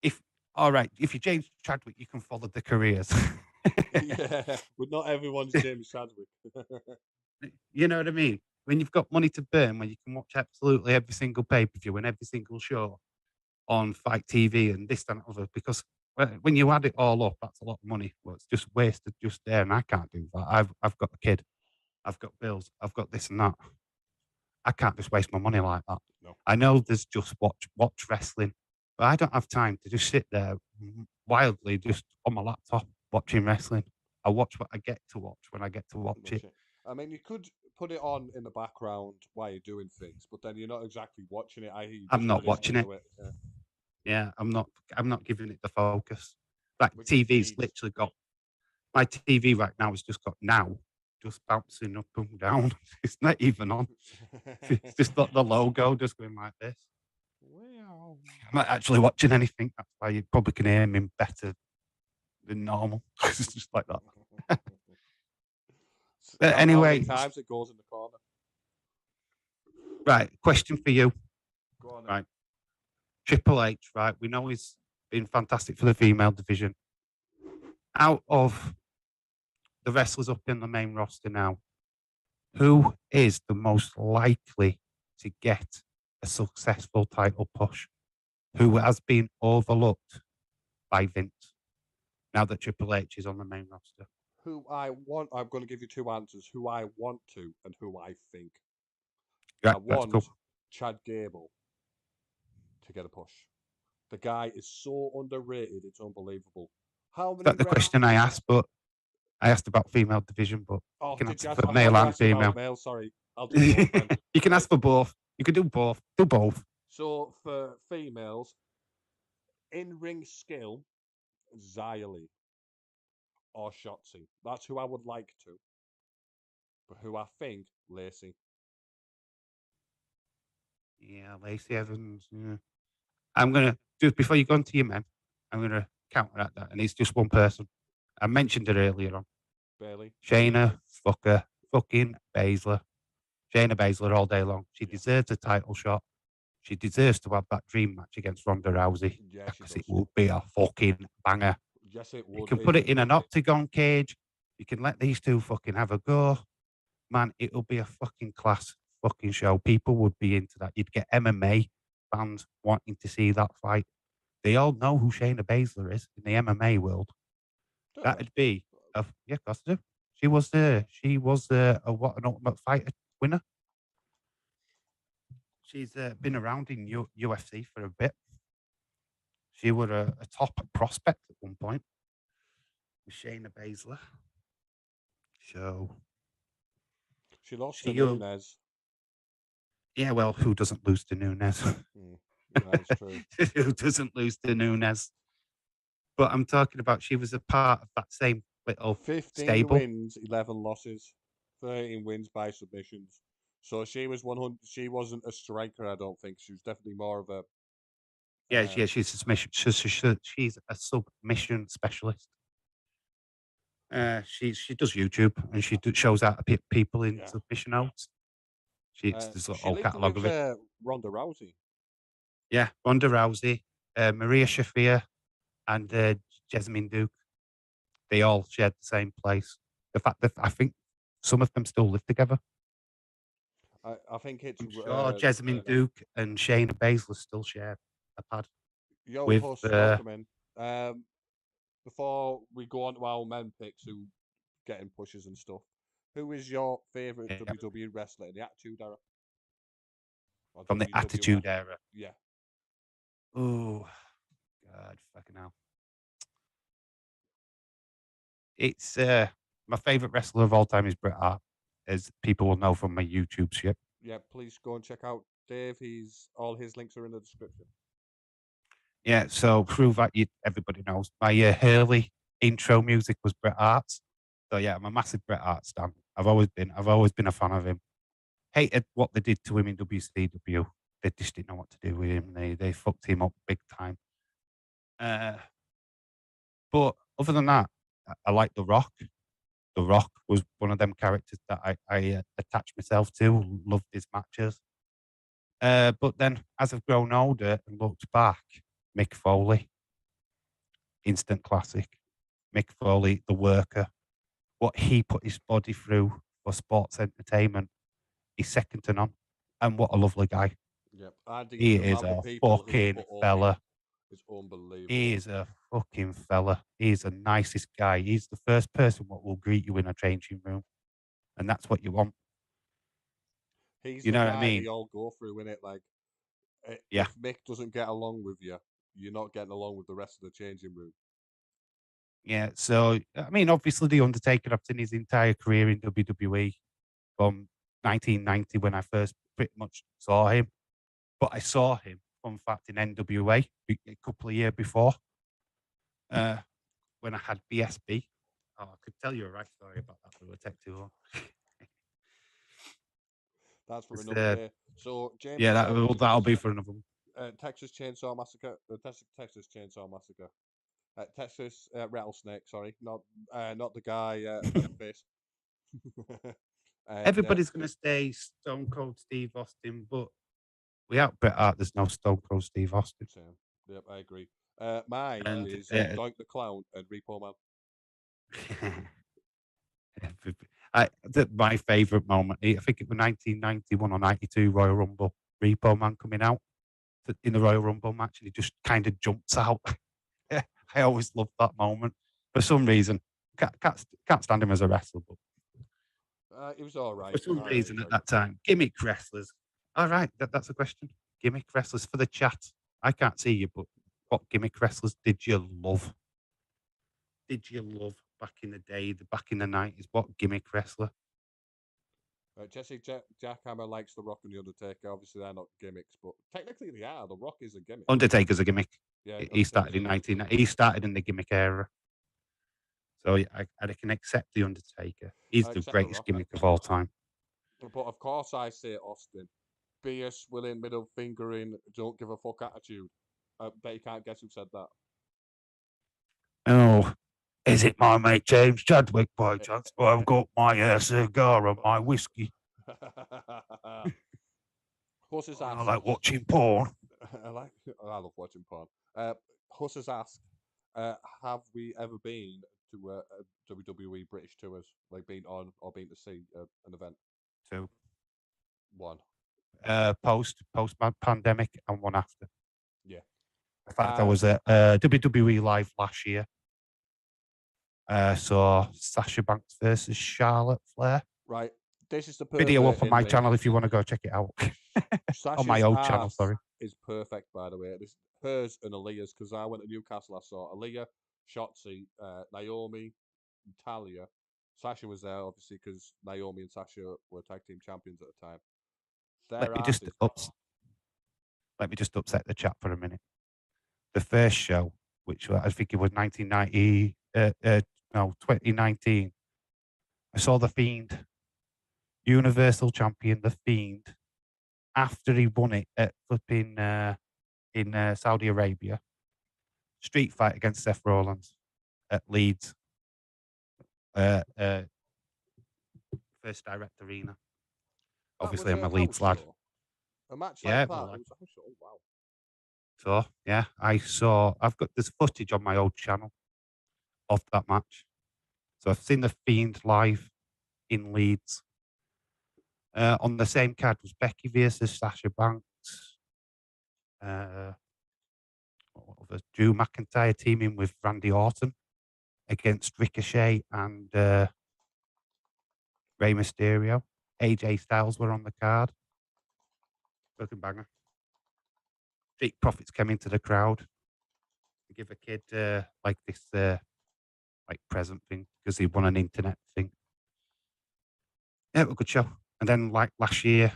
If you're James Chadwick, you can follow the careers. yeah, but not everyone's James Chadwick. You know what I mean? When you've got money to burn, when you can watch absolutely every single pay-per-view and every single show on Fight TV and this and other, because when you add it all up, that's a lot of money. Well, it's just wasted just there, and I can't do that. I've got a kid, I've got bills, I've got this and that. I can't just waste my money like that. No. I know there's just watch wrestling, but I don't have time to just sit there wildly just on my laptop watching wrestling. I watch what I get to watch when I get to watch it. I mean, you could put it on in the background while you're doing things, but then you're not exactly watching it. I'm not watching it. Yeah, I'm not giving it the focus. Like TV's literally got my TV right now has just got now just bouncing up and down. It's not even on. It's just got the logo just going like this. Wow. I'm not actually watching anything. That's why you probably can hear me better than normal. It's just like that. But anyway, times it goes in the corner. Right, question for you. Go on. Right, Triple H. Right, we know he's been fantastic for the female division. Out of the wrestlers up in the main roster now, who is the most likely to get a successful title push? Who has been overlooked by Vince now that Triple H is on the main roster? Who I want, I'm going to give you two answers. Who I want to and who I think. Right, I want Chad Gable to get a push. The guy is so underrated, it's unbelievable. How many? That's the question I asked, but I asked about female division, but you can answer for male and female. Male, sorry, I'll do both then. You can ask for both. You can do both. Do both. So for females, in-ring skill, Xia Li or Shotzi. That's who I would like to. But who I think, Lacey. Yeah, Lacey Evans. Yeah. I'm going to, just before you go on to your men, I'm going to counteract that. And it's just one person. I mentioned it earlier on. Bailey. Shayna fucking Baszler. Shayna Baszler all day long. She deserves a title shot. She deserves to have that dream match against Ronda Rousey. Yeah, because it will be a fucking banger. Yes, it would. You can put it in an octagon cage. You can let these two fucking have a go. Man, it'll be a fucking class fucking show. People would be into that. You'd get MMA fans wanting to see that fight. They all know who Shayna Baszler is in the MMA world. That'd be yeah, of course I do. She was what an Ultimate Fighter winner. She's been around in UFC for a bit. She was a top prospect at one point with Shayna Baszler. So She lost she, to Nunes. yeah, well, who doesn't lose to Nunes? That's true. Who doesn't lose to Nunes? But I'm talking about she was a part of that same little 15 stable. wins, 11 losses, 13 wins by submissions. So she was 100. She wasn't a striker, I don't think. She was definitely more of a. Yeah, she's a submission. She's a submission specialist. She does YouTube and she shows out people in submission notes. There's a She whole linked catalogue with of it. Ronda Rousey. Yeah, Ronda Rousey, Maria Shafir, and Jasmine Duke. They all shared the same place. The fact that I think some of them still live together. I think it's. I'm sure Jasmine Duke and Shayna Baszler still share a pad. Yo, with welcome in. Before we go on to our men picks who getting pushes and stuff, who is your favourite WWE wrestler in the Attitude Era? From the Attitude Era? Yeah. Oh, God, fucking hell. It's my favourite wrestler of all time is Bret Hart, as people will know from my YouTube shit. Yeah, please go and check out Dave. All his links are in the description. Yeah, so through that, everybody knows my early intro music was Bret Hart's. So yeah, I'm a massive Bret Hart stan. I've always been a fan of him. Hated what they did to him in WCW. They just didn't know what to do with him. They fucked him up big time. But other than that, I like The Rock. The Rock was one of them characters that I attached myself to. Loved his matches. But then, as I've grown older and looked back, Mick Foley, instant classic. Mick Foley, the worker. What he put his body through for sports entertainment is second to none. And what a lovely guy. Yep. He is a fucking fella. It's unbelievable. He is a fucking fella. He's the nicest guy. He's the first person what will greet you in a changing room. And that's what you want. He's you the know guy what I mean? they all go through, innit? Like, Yeah. if Mick doesn't get along with you, you're not getting along with the rest of the changing room. Yeah, so, I mean, obviously, The Undertaker, I've seen his entire career in WWE from 1990 when I first pretty much saw him. But I saw him, fun fact, in NWA a couple of years before when I had BSB. Oh, I could tell you a right story about that, but it would take too long. That's for another day. So, James. Yeah, that'll be for another one. Texas Chainsaw Massacre. Texas Chainsaw Massacre. Texas Rattlesnake. Sorry, not the guy at the face. Everybody's going to say Stone Cold Steve Austin, but without Bret Hart, there's no Stone Cold Steve Austin. Same. Yep, I agree. Mine is Doink the Clown and Repo Man. My favourite moment, I think it was 1991 or 92 Royal Rumble, Repo Man coming out in the Royal Rumble match, and he just kind of jumps out. I always loved that moment. For some reason, can't stand him as a wrestler, but he was all right. For some reason at that time, gimmick wrestlers. All right, that's a question. Gimmick wrestlers for the chat. I can't see you, but what gimmick wrestlers did you love? Did you love back in the day, back in the 90s? What gimmick wrestler? Jesse Jackhammer likes The Rock and The Undertaker. Obviously, they're not gimmicks, but technically they are. The Rock is a gimmick. Undertaker's a gimmick. Yeah, he started in 19. He started in the gimmick era. So I can accept The Undertaker. He's the greatest gimmick of all time. But of course, I say Austin. BS, willing, middle fingering, don't give a fuck attitude. I bet you can't guess who said that. Oh, is it my mate James Chadwick by chance? Well, I've got my cigar and my whiskey. Huss has asked. I like watching porn. I love watching porn. Huss has asked, have we ever been to a WWE British tours, like been on or been to see an event? 2. 1. Post pandemic and 1 after. Yeah. In fact, I was at WWE Live last year. saw Sasha Banks versus Charlotte Flair. Right. This is the Video perfect up on my in-ring. channel if you want to go check it out. On my Sasha's old channel, ass sorry. is perfect, by the way. This hers and Aaliyah's, because I went to Newcastle. I saw Aaliyah, Shotzi, Naomi, Talia. Sasha was there obviously because Naomi and Sasha were tag team champions at the time. Let me just upset the chat for a minute. The first show, which I think it was 2019. I saw the Fiend, Universal Champion, the Fiend, after he won it at flipping in Saudi Arabia. Street fight against Seth Rollins at Leeds. First Direct Arena. Obviously, I'm a Leeds lad. Show. A match Yeah, like that. like, It was a house show. Oh, wow. So yeah, I've got this footage on my old channel of that match. So I've seen the Fiend live in Leeds. On the same card was Becky versus Sasha Banks. Drew McIntyre teaming with Randy Orton against Ricochet and Rey Mysterio. AJ Styles were on the card. Fucking banger. Street Profits came into the crowd to give a kid like this like present thing because he won an internet thing. Yeah, it was a good show. And then like last year,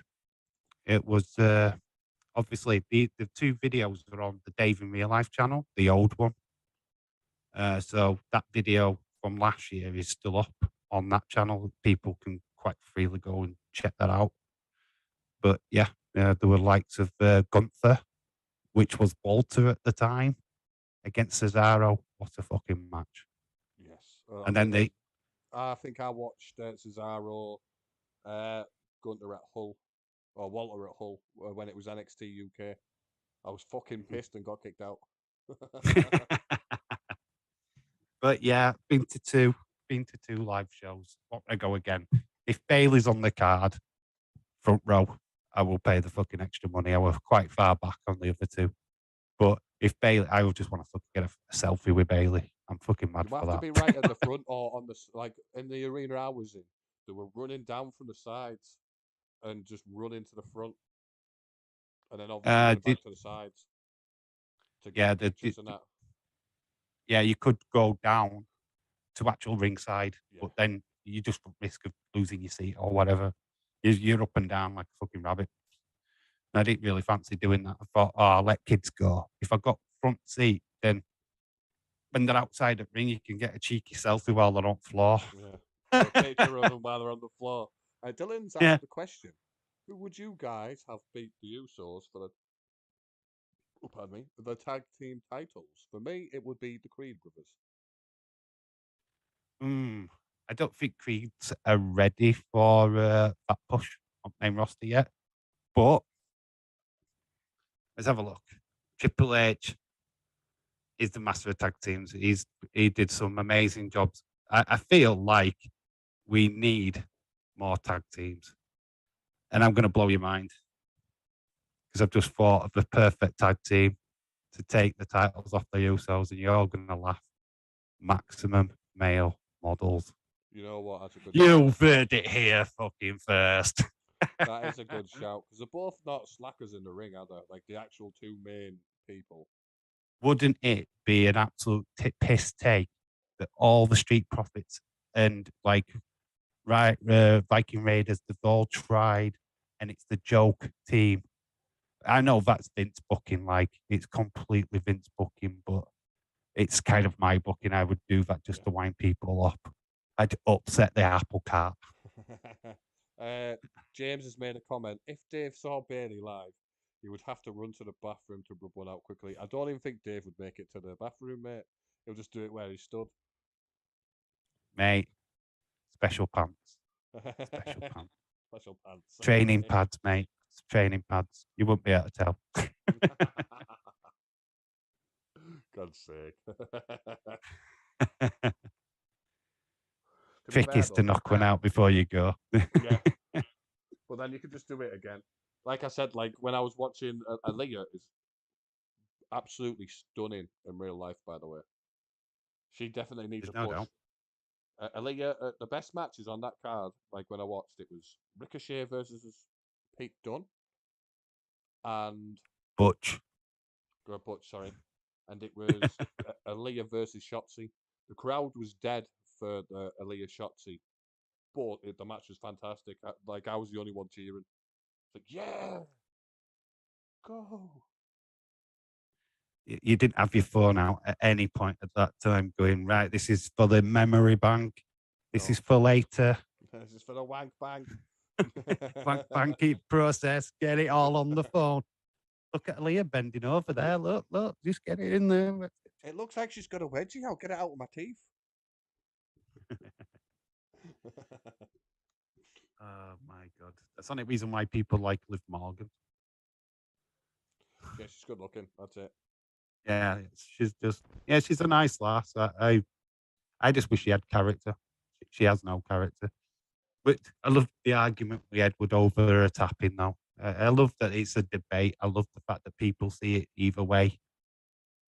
it was obviously the two videos are on the Dave in Real Life channel, the old one. So that video from last year is still up on that channel. People can quite freely go and check that out. But yeah, there were likes of Gunther, which was Walter at the time, against Cesaro. What a fucking match. Yes. And then I think I watched Cesaro, Gunter at Hull, or Walter at Hull, when it was NXT UK. I was fucking pissed and got kicked out. But yeah, been to two live shows. Want to go again? If Bailey's on the card, front row, I will pay the fucking extra money. I was quite far back on the other two, but if Bailey, I would just want to fucking get a selfie with Bailey. I'm fucking mad You for have that. to be right at the front or on the like in the arena I was in. They were running down from the sides and just running to the front, and then obviously running back to the sides to get pictures and that. Yeah, you could go down to actual ringside, but then you just risk of losing your seat or whatever. You're up and down like a fucking rabbit. And I didn't really fancy doing that. I thought, oh, I'll let kids go. If I got front seat, then when they're outside the ring, you can get a cheeky selfie while they're on the floor. Yeah. A picture of them while they're on the floor. Dylan's asked the question: who would you guys have beat the Usos for the tag team titles? For me, it would be the Creed brothers. I don't think Creeds are ready for that push on main roster yet. But let's have a look. Triple H is the master of tag teams. He did some amazing jobs. I feel like we need more tag teams. And I'm going to blow your mind because I've just thought of the perfect tag team to take the titles off the Usos, and you're all going to laugh. Maximum Male Models. You know what? That's a good You've heard it here fucking first. That is a good shout because they're both not slackers in the ring, are they? Like the actual two main people. Wouldn't it be an absolute piss take that all the Street Profits and like Viking Raiders, they've all tried, and it's the joke team. I know that's Vince booking, like it's completely Vince booking, but it's kind of my booking. I would do that just to wind people up. I'd upset the apple cart. James has made a comment. If Dave saw Bailey live, he would have to run to the bathroom to rub one out quickly. I don't even think Dave would make it to the bathroom, mate. He'll just do it where he stood. Mate, special pants. Special pants. Special pants. Training pads, mate. Training pads. You wouldn't be able to tell. God's sake. Trick is to knock one out before you go. Yeah. But then you could just do it again. Like I said, like when I was watching Aaliyah is absolutely stunning in real life, by the way. She definitely needs a push. Aaliyah, the best matches on that card, like when I watched it, was Ricochet versus Pete Dunne and Butch. Butch, sorry, and it was Aaliyah versus Shotzi. The crowd was dead for the Aaliyah Shotzi, but the match was fantastic. I was the only one cheering. It's like, yeah, go. You didn't have your phone out at any point at that time going, right, this is for the memory bank. This is for later. This is for the wank bank. Wank banky process. Get it all on the phone. Look at Leah bending over there. Look, just get it in there. It looks like she's got a wedgie. I'll get it out of my teeth. Oh my God. That's the only reason why people like Liv Morgan. Yeah, she's good looking. That's it. Yeah, she's a nice lass. I just wish she had character. She has no character. But I love the argument with Edward over her tapping now. I love that it's a debate. I love the fact that people see it either way.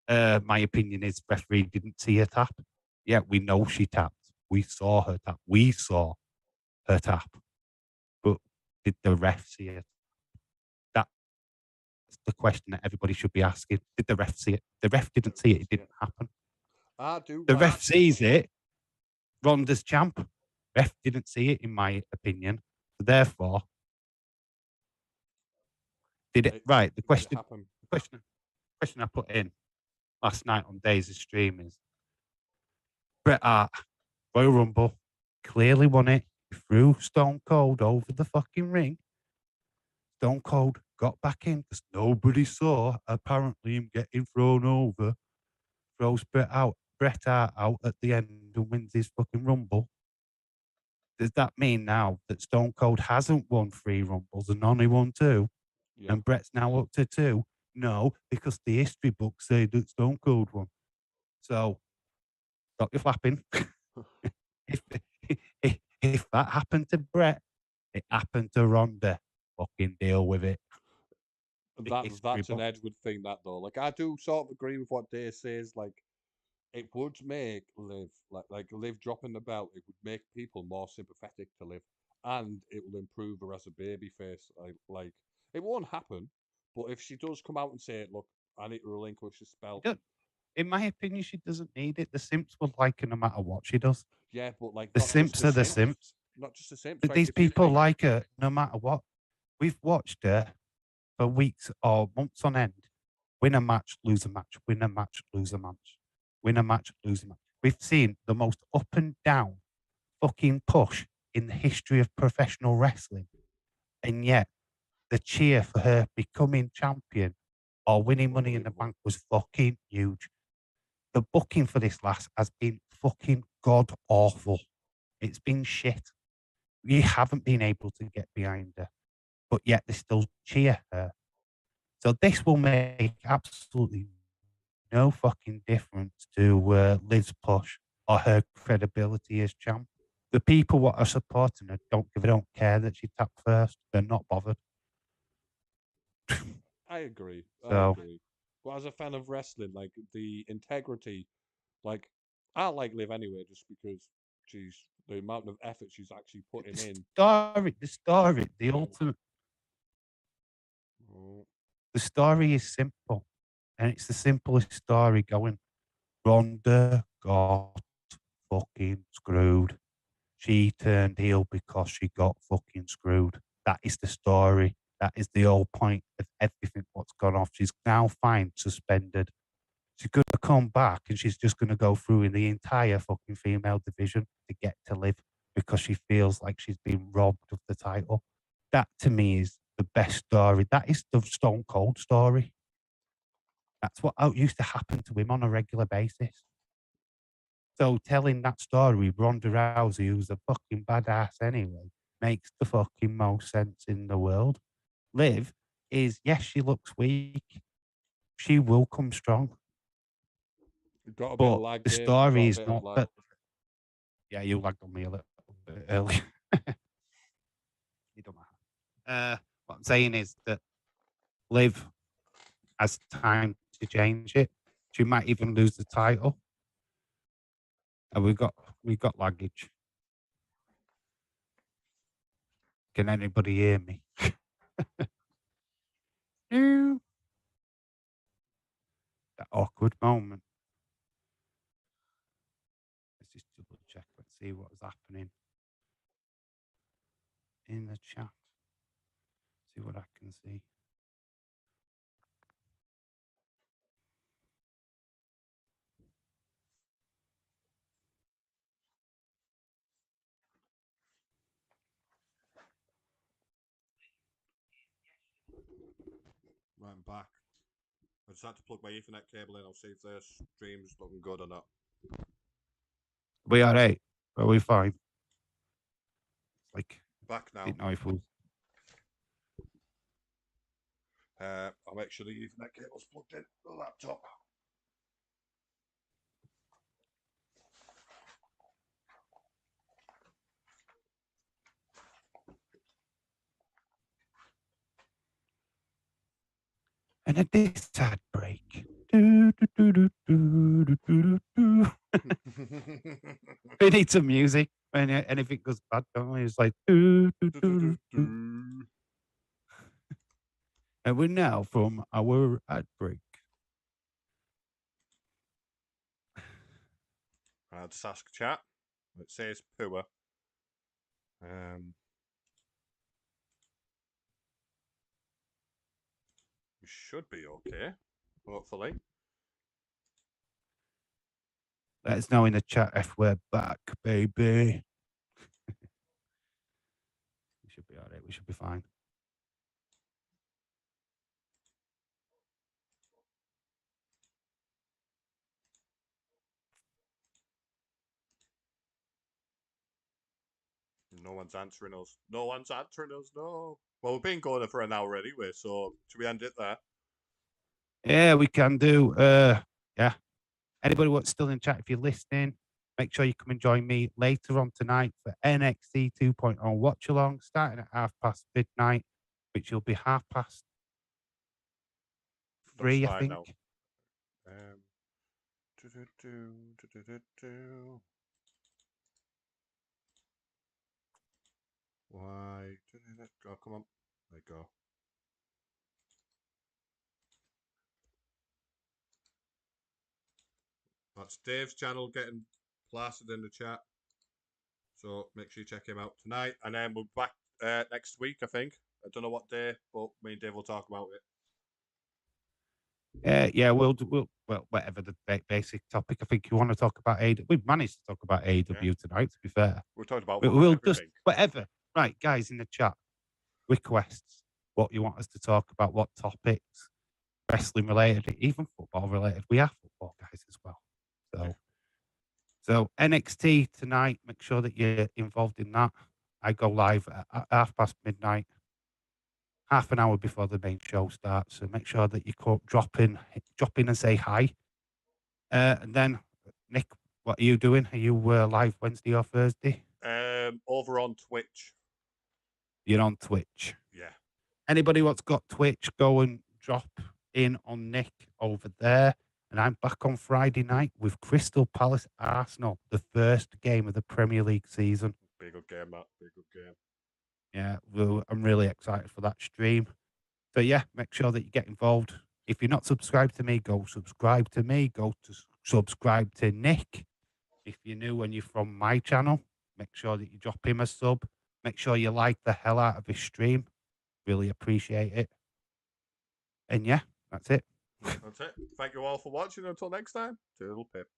My opinion is referee didn't see her tap. Yeah, we know she tapped. We saw her tap. We saw her tap. But did the ref see it? That's the question that everybody should be asking. Did the ref see it? The ref didn't see it. It didn't happen. The ref sees it. Ronda's champ. Ref didn't see it, in my opinion. So therefore, did it right? The question I put in last night on Daisy's stream is Bret Hart, Royal Rumble, clearly won it. He threw Stone Cold over the fucking ring. Stone Cold got back in because nobody saw apparently him getting thrown over. Throws Bret Hart out at the end and wins his fucking Rumble. Does that mean now that Stone Cold hasn't won 3 Rumbles and only won 2? Yeah. And Bret's now up to 2? No, because the history books say that Stone Cold won. So, stop your flapping. if that happened to Bret, it happened to Ronda. Fucking deal with it. That's an Edward thing, that though. Like, I do sort of agree with what Dave says. Like, it would make Liv, like Liv dropping the belt, it would make people more sympathetic to Liv, and it will improve her as a babyface. Like, it won't happen, but if she does come out and say, "Look, I need to relinquish this belt," in my opinion, she doesn't need it. The Simps will like her no matter what she does. Yeah, but like the Simps are the Simps. Not just the Simps. But these people like her no matter what. We've watched her for weeks or months on end. Win a match, lose a match. Win a match, lose a match. Win a match, lose a match. We've seen the most up and down fucking push in the history of professional wrestling. And yet, the cheer for her becoming champion or winning Money in the Bank was fucking huge. The booking for this lass has been fucking god awful. It's been shit. We haven't been able to get behind her, but yet they still cheer her. So this will make absolutely no fucking difference to Liv's push or her credibility as champ. The people what are supporting her don't care that she tapped first. They're not bothered. I agree. I agree. But as a fan of wrestling, like the integrity, like I like Liv anyway, just because the amount of effort she's actually putting in. The ultimate. The story is simple, and it's the simplest story going. Ronda got fucking screwed. She turned heel because she got fucking screwed. That is the story. That is the whole point of everything what's gone off. She's now fine, suspended. She's going to come back and she's just going to go through in the entire fucking female division to get to Liv because she feels like she's been robbed of the title. That to me is the best story. That is the Stone Cold story. That's what used to happen to him on a regular basis. So telling that story, Ronda Rousey, who's a fucking badass anyway, makes the fucking most sense in the world. Liv is, yes, she looks weak. She will come strong. Got a but bit lag, the Dave. story is not that. Yeah, you lagged on me a little bit earlier. It don't matter. What I'm saying is that Liv has time to change it. She might even lose the title. And we've got We got luggage. Can anybody hear me? No. That awkward moment. Let's just double check. Let's see what's happening in the chat. See what I can see. Right, I'm back. I just had to plug my Ethernet cable in. I'll see if the stream's looking good or not. We all right? Are we fine? Like, Back now. didn't know if we. I'll make sure the Ethernet cable's plugged in the laptop. And a this ad break. Do, do, do, do, do, do, do, do. We need some music when anything goes bad, don't we? It's like do, do, do, do, do. And we're now from our ad break. I'll just ask chat. It says poor. We should be okay, hopefully. Let us know in the chat if we're back, baby. We should be all right. We should be fine. No one's answering us. No one's answering us. No. Well, we've been going for an hour anyway, so should we end it there? Yeah, we can do. Yeah. Anybody what's still in chat, if you're listening, make sure you come and join me later on tonight for NXT 2.0 watch along, starting at midnight, which will be 3:30, I think. Now. Why? Oh, come on. There you go. That's Dave's channel getting plastered in the chat. So make sure you check him out tonight. And then we'll be back next week, I think. I don't know what day, but me and Dave will talk about it. Yeah, well, whatever the basic topic. I think you want to talk about AEW. We've managed to talk about AEW tonight, to be fair. We'll talk about we'll just, whatever. Right, guys in the chat, requests, what you want us to talk about, what topics, wrestling related, even football related. We are football guys as well. So NXT tonight, make sure that you're involved in that. I go live at midnight. Half an hour before the main show starts, so make sure that you drop in and say hi. And then, Nick, what are you doing? Are you live Wednesday or Thursday? Over on Twitch. You're on Twitch. Yeah. Anybody what's got Twitch, go and drop in on Nick over there. And I'm back on Friday night with Crystal Palace Arsenal, the first game of the Premier League season. Big good game, Matt. Big good game. Yeah, I'm really excited for that stream. So yeah, make sure that you get involved. If you're not subscribed to me, go subscribe to me. Go to subscribe to Nick. If you're new and you're from my channel, make sure that you drop him a sub. Make sure you like the hell out of his stream. Really appreciate it. And yeah, that's it. That's it. Thank you all for watching. Until next time, toodle pip.